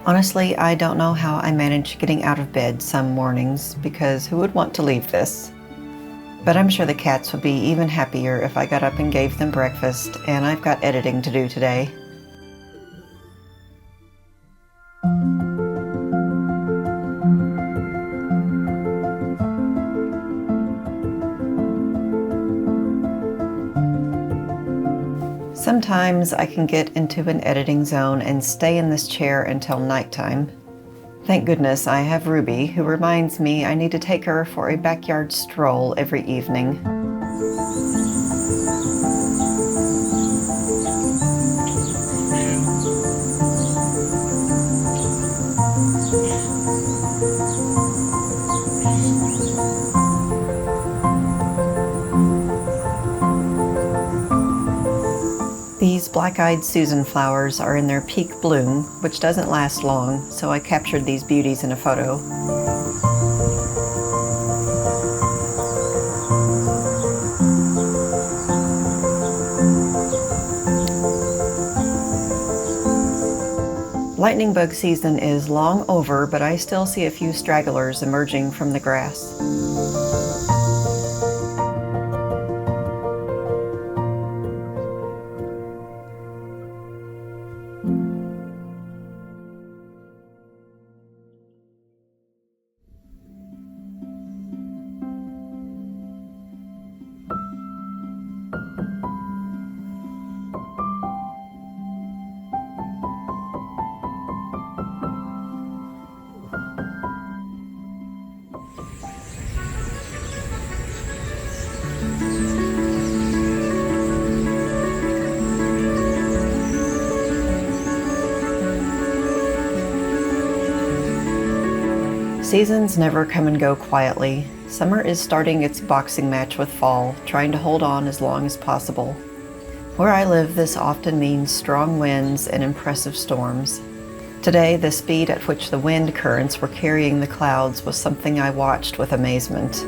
Honestly, I don't know how I manage getting out of bed some mornings, because who would want to leave this? But I'm sure the cats would be even happier if I got up and gave them breakfast, and I've got editing to do today. Sometimes I can get into an editing zone and stay in this chair until nighttime. Thank goodness I have Ruby, who reminds me I need to take her for a backyard stroll every evening. These black-eyed Susan flowers are in their peak bloom, which doesn't last long, so I captured these beauties in a photo. Lightning bug season is long over, but I still see a few stragglers emerging from the grass. Seasons never come and go quietly. Summer is starting its boxing match with fall, trying to hold on as long as possible. Where I live, this often means strong winds and impressive storms. Today, the speed at which the wind currents were carrying the clouds was something I watched with amazement.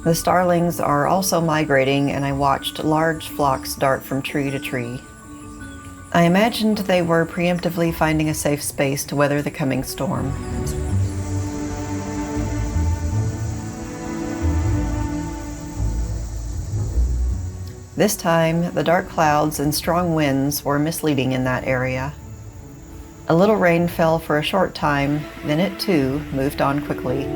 The starlings are also migrating, and I watched large flocks dart from tree to tree. I imagined they were preemptively finding a safe space to weather the coming storm. This time, the dark clouds and strong winds were misleading in that area. A little rain fell for a short time, then it too moved on quickly.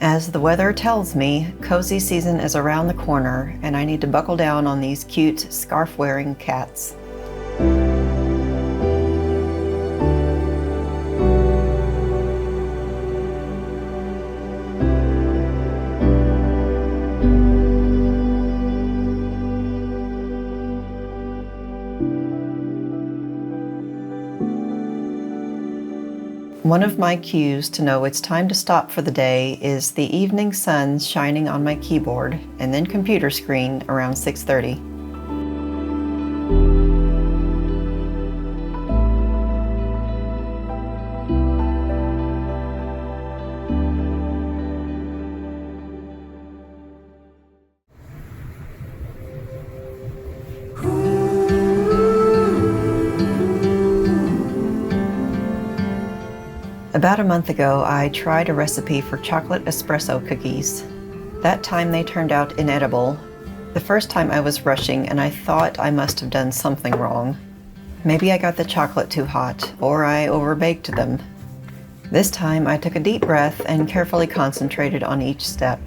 As the weather tells me, cozy season is around the corner, and I need to buckle down on these cute scarf-wearing cats. One of my cues to know it's time to stop for the day is the evening sun shining on my keyboard and then computer screen around 6:30. About a month ago, I tried a recipe for chocolate espresso cookies. That time they turned out inedible. The first time I was rushing and I thought I must have done something wrong. Maybe I got the chocolate too hot, or I overbaked them. This time I took a deep breath and carefully concentrated on each step.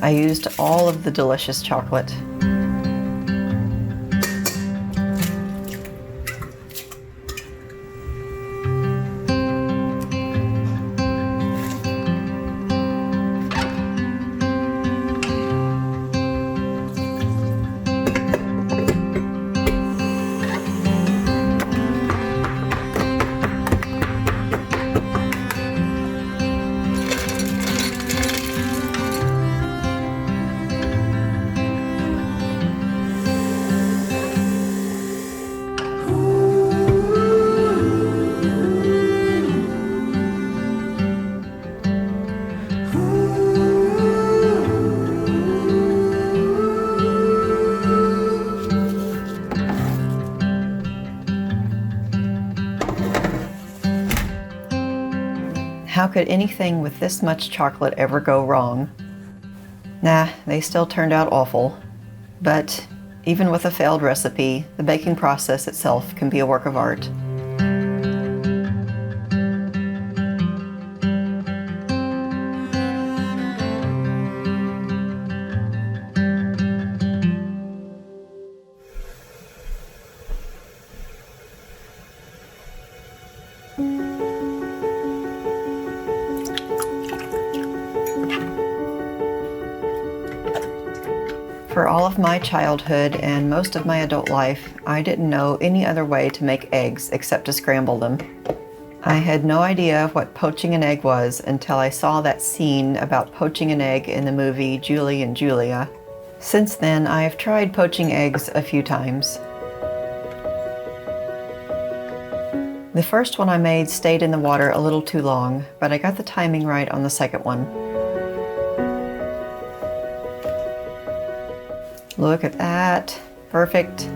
I used all of the delicious chocolate. How could anything with this much chocolate ever go wrong? Nah, they still turned out awful. But even with a failed recipe, the baking process itself can be a work of art. For all of my childhood and most of my adult life, I didn't know any other way to make eggs except to scramble them. I had no idea what poaching an egg was until I saw that scene about poaching an egg in the movie Julie and Julia. Since then, I have tried poaching eggs a few times. The first one I made stayed in the water a little too long, but I got the timing right on the second one. Look at that. Perfect.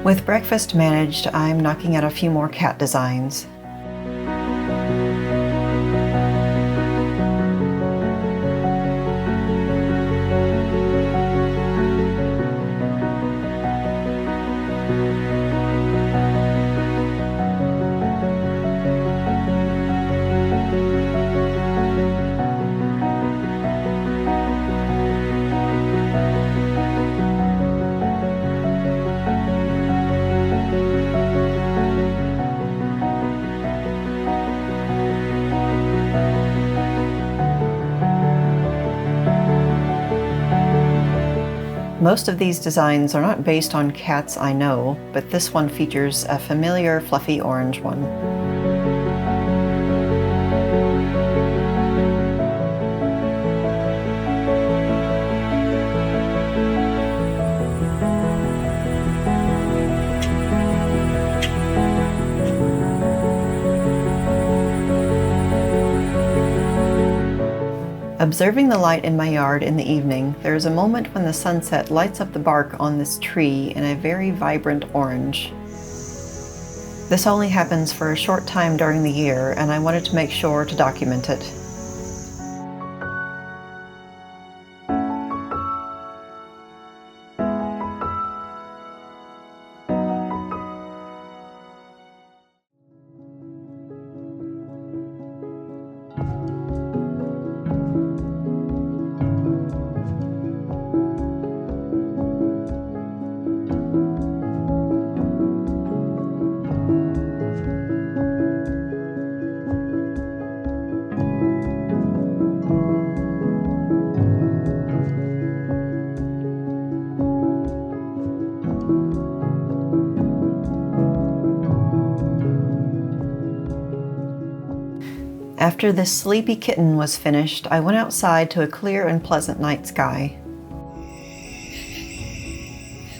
With breakfast managed, I'm knocking out a few more cat designs. Most of these designs are not based on cats I know, but this one features a familiar fluffy orange one. Observing the light in my yard in the evening, there is a moment when the sunset lights up the bark on this tree in a very vibrant orange. This only happens for a short time during the year, and I wanted to make sure to document it. After this sleepy kitten was finished, I went outside to a clear and pleasant night sky.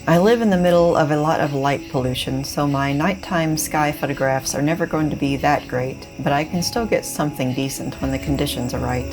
I live in the middle of a lot of light pollution, so my nighttime sky photographs are never going to be that great, but I can still get something decent when the conditions are right.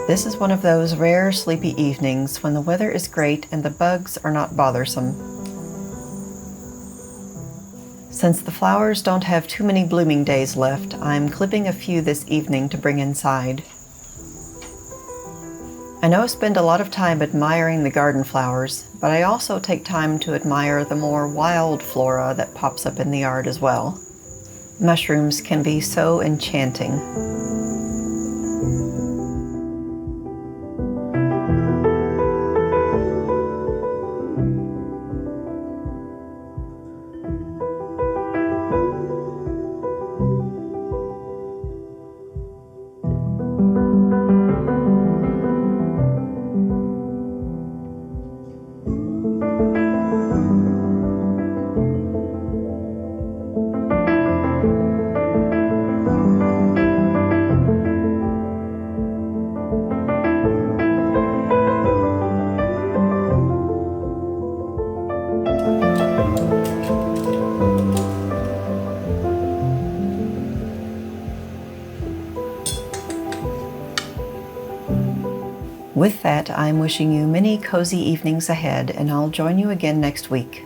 This is one of those rare sleepy evenings when the weather is great and the bugs are not bothersome. Since the flowers don't have too many blooming days left, I'm clipping a few this evening to bring inside. I know I spend a lot of time admiring the garden flowers, but I also take time to admire the more wild flora that pops up in the yard as well. Mushrooms can be so enchanting. With that, I'm wishing you many cozy evenings ahead, and I'll join you again next week.